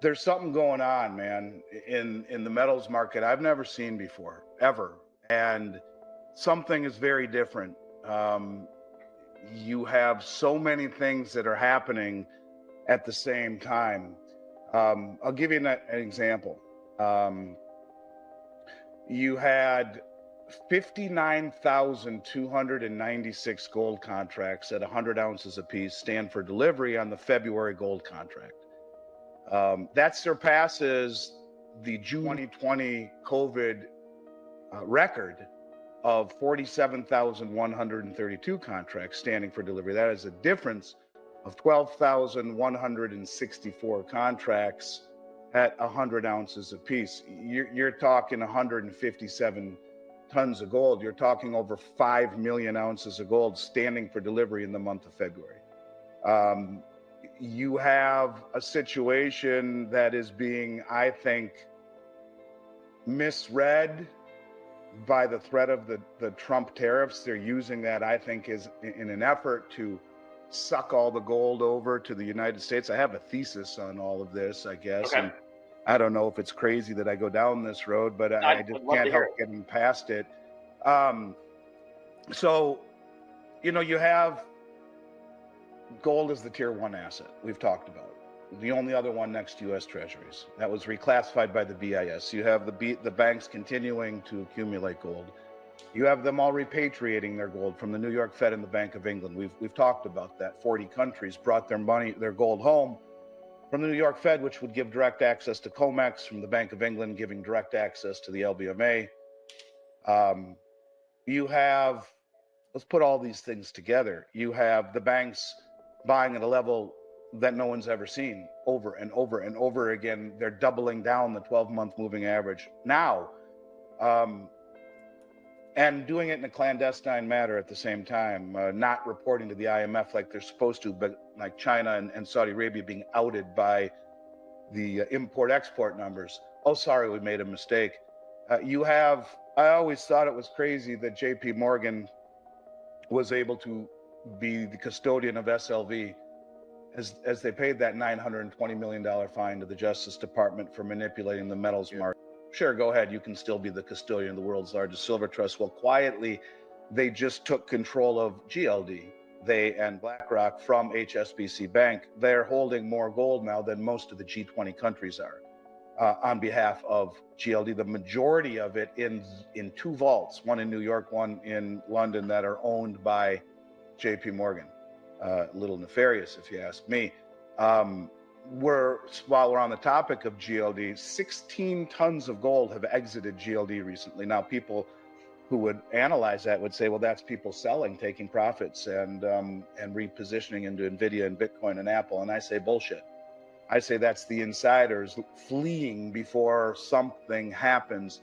There's something going on, man, in the metals market I've never seen before, ever. And something is very different. Um, you have so many things that are happening at the same time. I'll give you an example. Um, you had 59,296 gold contracts at 100 ounces apiece stand for delivery on the February gold contract. That surpasses the June 2020 COVID record of 47,132 contracts standing for delivery. That is a difference of 12,164 contracts at 100 ounces apiece. You're talking 157 tons of gold. You're talking over 5 million ounces of gold standing for delivery in the month of February. You have a situation that is being, I think, misread by the threat of the Trump tariffs. They're using that, I think, is in an effort to suck all the gold over to the United States. I have a thesis on all of this, I guess. Okay. And I don't know if it's crazy that I go down this road, but I just can't help getting past it. So, you have gold as the tier one asset we've talked about. The only other one next to U.S. Treasuries. That was reclassified by the BIS. You have the banks continuing to accumulate gold. You have them all repatriating their gold from the New York Fed and the Bank of England. We've talked about that. 40 countries brought their gold home from the New York Fed, which would give direct access to COMEX, from the Bank of England giving direct access to the LBMA. You have, let's put all these things together. You have the banks buying at a level that no one's ever seen, over and over and over again. They're doubling down the 12-month moving average now, and doing it in a clandestine manner at the same time, not reporting to the IMF like they're supposed to, but like China and Saudi Arabia being outed by the import-export numbers. Oh, sorry, we made a mistake. I always thought it was crazy that JP Morgan was able to be the custodian of SLV as they paid that $920 million fine to the Justice Department for manipulating the metals market. Sure, go ahead. You can still be the custodian of the world's largest silver trust. Well, quietly, they just took control of GLD, they and BlackRock, from HSBC Bank. They're holding more gold now than most of the G20 countries are on behalf of GLD. The majority of it in two vaults, one in New York, one in London, that are owned by JP Morgan. A little nefarious, if you ask me. While we're on the topic of GLD, 16 tons of gold have exited GLD recently. Now, people who would analyze that would say, well, that's people selling, taking profits, and repositioning into Nvidia and Bitcoin and Apple. And I say bullshit. I say that's the insiders fleeing before something happens.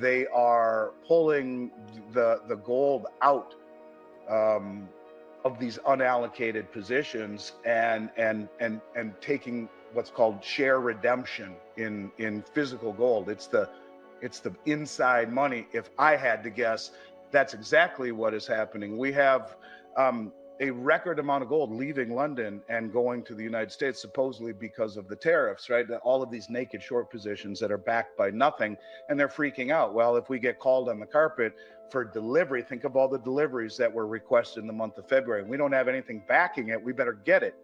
They are pulling the gold out of these unallocated positions and taking what's called share redemption in physical gold. It's the inside money. If I had to guess, that's exactly what is happening. We have a record amount of gold leaving London and going to the United States, supposedly because of the tariffs, right? All of these naked short positions that are backed by nothing, and they're freaking out. Well, if we get called on the carpet for delivery, think of all the deliveries that were requested in the month of February. We don't have anything backing it. We better get it.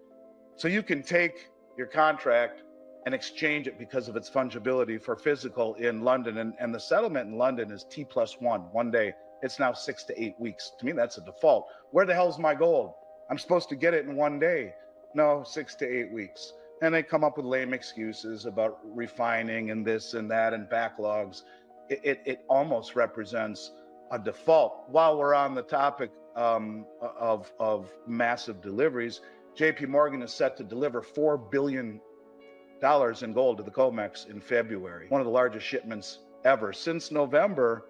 So you can take your contract and exchange it because of its fungibility for physical in London. And the settlement in London is T+1, 1 day. It's now 6 to 8 weeks. To me, that's a default. Where the hell's my gold? I'm supposed to get it in 1 day. No, 6 to 8 weeks. And they come up with lame excuses about refining and this and that and backlogs. It almost represents a default. While we're on the topic of massive deliveries, JP Morgan is set to deliver $4 billion in gold to the COMEX in February. One of the largest shipments ever. Since November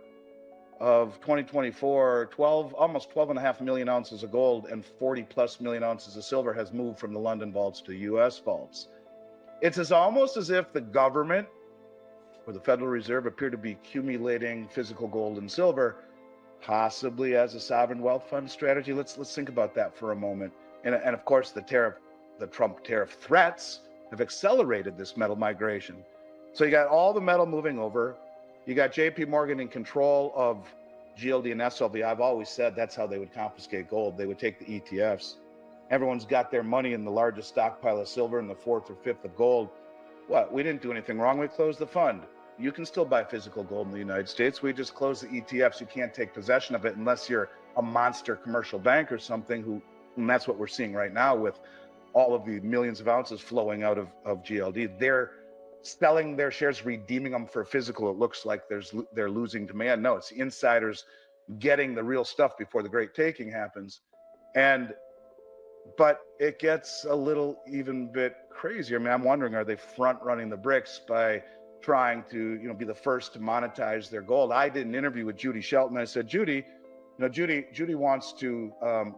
of 2024, almost 12.5 million ounces of gold and 40 plus million ounces of silver has moved from the London vaults to US vaults. It's almost as if the government or the Federal Reserve appear to be accumulating physical gold and silver, possibly as a sovereign wealth fund strategy. Let's think about that for a moment. And of course, the Trump tariff threats have accelerated this metal migration. So you got all the metal moving over. You got JP Morgan in control of GLD and SLV. I've always said that's how they would confiscate gold. They would take the ETFs. Everyone's got their money in the largest stockpile of silver and the fourth or fifth of gold. What? We didn't do anything wrong. We closed the fund. You can still buy physical gold in the United States. We just closed the ETFs. You can't take possession of it unless you're a monster commercial bank or something, and that's what we're seeing right now with all of the millions of ounces flowing out of GLD. They're selling their shares, redeeming them for physical. It looks like they're losing demand. No, it's the insiders getting the real stuff before the great taking happens. But it gets a little even bit crazier. I mean, I'm wondering, are they front running the BRICS by trying to, be the first to monetize their gold? I did an interview with Judy Shelton. I said, Judy wants to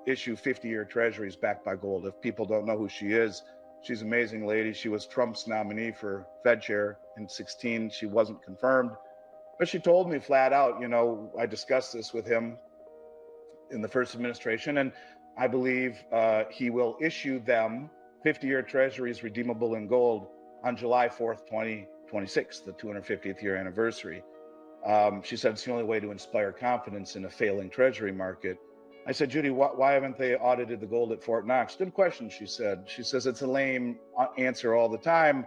issue 50-year treasuries backed by gold. If people don't know who she is, she's an amazing lady. She was Trump's nominee for Fed chair in 2016. She wasn't confirmed, but she told me flat out, I discussed this with him in the first administration, and I believe he will issue them 50-year treasuries redeemable in gold on July 4th, 2026, the 250th year anniversary. She said it's the only way to inspire confidence in a failing treasury market. I said, Judy, why haven't they audited the gold at Fort Knox? Good question, she said. She says it's a lame answer all the time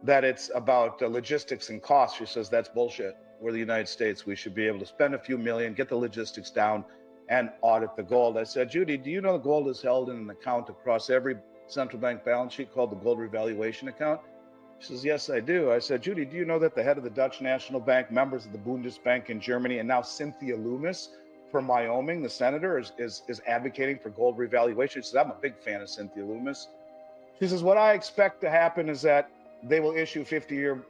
that it's about logistics and costs. She says that's bullshit. We're the United States. We should be able to spend a few million, get the logistics down, and audit the gold. I said, Judy, do you know the gold is held in an account across every central bank balance sheet called the gold revaluation account? She says, yes, I do. I said, Judy, do you know that the head of the Dutch National Bank, members of the Bundesbank in Germany, and now Cynthia Loomis from Wyoming, the senator, is advocating for gold revaluation? She says, I'm a big fan of Cynthia Loomis. She says, what I expect to happen is that they will issue 50-year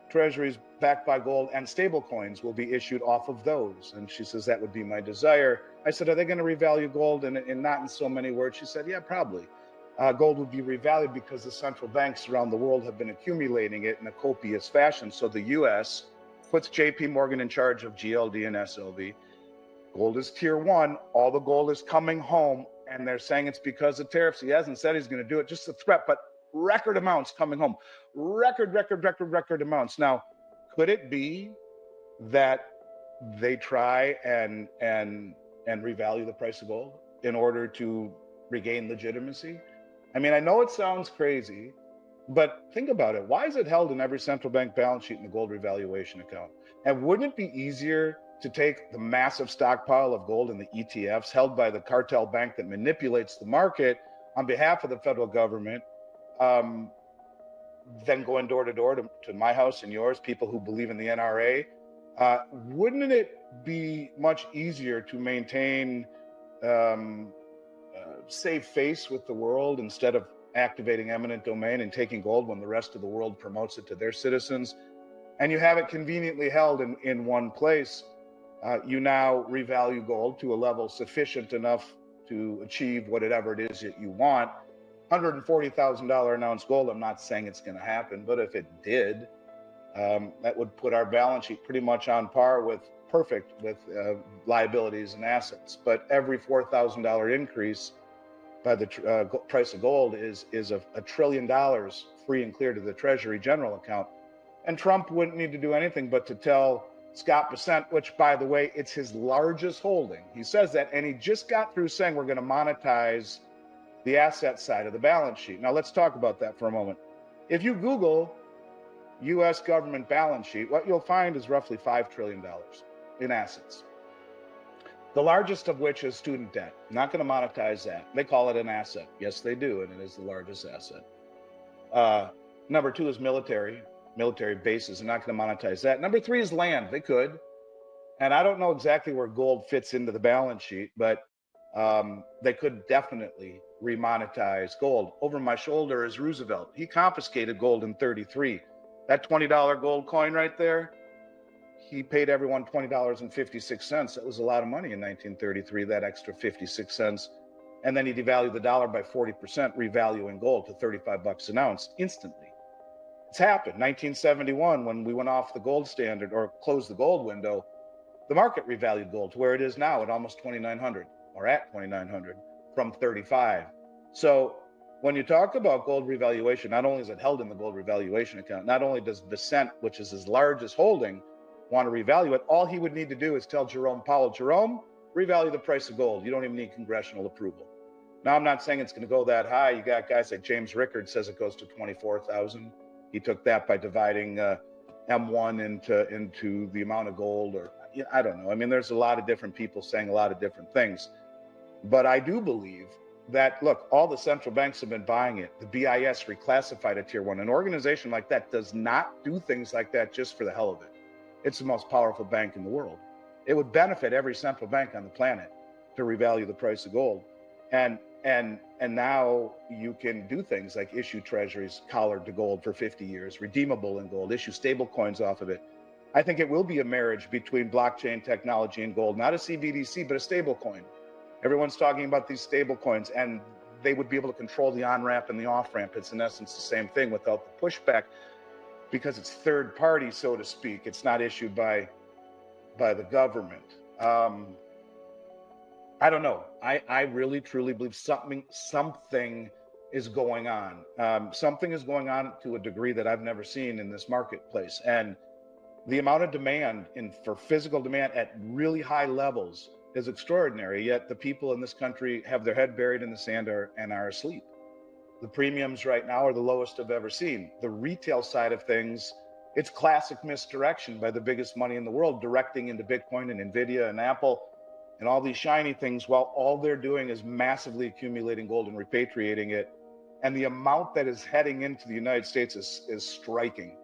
treasuries backed by gold, and stable coins will be issued off of those. And she says, that would be my desire. I said, are they going to revalue gold? And not in so many words. She said, yeah, probably. Gold would be revalued because the central banks around the world have been accumulating it in a copious fashion. So the U.S. puts JP Morgan in charge of GLD and SLV. Gold is tier one. All the gold is coming home. And they're saying it's because of tariffs. He hasn't said he's going to do it, just a threat, but record amounts coming home. Record amounts. Now, could it be that they try and revalue the price of gold in order to regain legitimacy? I mean, I know it sounds crazy, but think about it. Why is it held in every central bank balance sheet in the gold revaluation account? And wouldn't it be easier to take the massive stockpile of gold in the ETFs held by the cartel bank that manipulates the market on behalf of the federal government, then going door to door to my house and yours, people who believe in the NRA? Wouldn't it be much easier to maintain save face with the world instead of activating eminent domain and taking gold when the rest of the world promotes it to their citizens? And you have it conveniently held in one place. You now revalue gold to a level sufficient enough to achieve whatever it is that you want. $140,000 an ounce gold, I'm not saying it's going to happen, but if it did, that would put our balance sheet pretty much on par with liabilities and assets. But every $4,000 increase by the price of gold is $1 trillion free and clear to the Treasury General account. And Trump wouldn't need to do anything but to tell Scott Bessent, which, by the way, it's his largest holding. He says that, and he just got through saying we're going to monetize the asset side of the balance sheet. Now, let's talk about that for a moment. If you Google U.S. government balance sheet, what you'll find is roughly $5 trillion in assets, the largest of which is student debt. Not going to monetize that. They call it an asset. Yes, they do, and it is the largest asset. Number two is military bases. They're not going to monetize that. Number three is land. They could. And I don't know exactly where gold fits into the balance sheet, but they could definitely remonetize gold. Over my shoulder is Roosevelt. He confiscated gold in 1933. That $20 gold coin right there, he paid everyone $20.56. That was a lot of money in 1933, that extra 56 cents. And then he devalued the dollar by 40%, revaluing gold to $35 an ounce instantly. It's happened. 1971, when we went off the gold standard or closed the gold window, the market revalued gold to where it is now at almost 2,900 or at 2,900 from 35. So when you talk about gold revaluation, not only is it held in the gold revaluation account, not only does Vicent, which is his largest holding, want to revalue it, all he would need to do is tell Jerome Powell, Jerome, revalue the price of gold. You don't even need congressional approval. Now, I'm not saying it's going to go that high. You got guys like James Rickard says it goes to 24,000. He took that by dividing M1 into the amount of gold, or I don't know. I mean, there's a lot of different people saying a lot of different things. But I do believe that, look, all the central banks have been buying it. The BIS reclassified it tier one. An organization like that does not do things like that just for the hell of it. It's the most powerful bank in the world. It would benefit every central bank on the planet to revalue the price of gold. And now you can do things like issue treasuries collared to gold for 50 years, redeemable in gold, issue stable coins off of it. I think it will be a marriage between blockchain technology and gold, not a CBDC, but a stable coin. Everyone's talking about these stable coins, and they would be able to control the on-ramp and the off-ramp. It's in essence the same thing without the pushback, because it's third party, so to speak. It's not issued by the government. I don't know. I really truly believe something is going on. Something is going on to a degree that I've never seen in this marketplace. And the amount of demand for physical demand at really high levels is extraordinary. Yet the people in this country have their head buried in the sand and are asleep. The premiums right now are the lowest I've ever seen. The retail side of things, it's classic misdirection by the biggest money in the world, directing into Bitcoin and Nvidia and Apple and all these shiny things, while all they're doing is massively accumulating gold and repatriating it. And the amount that is heading into the United States is striking.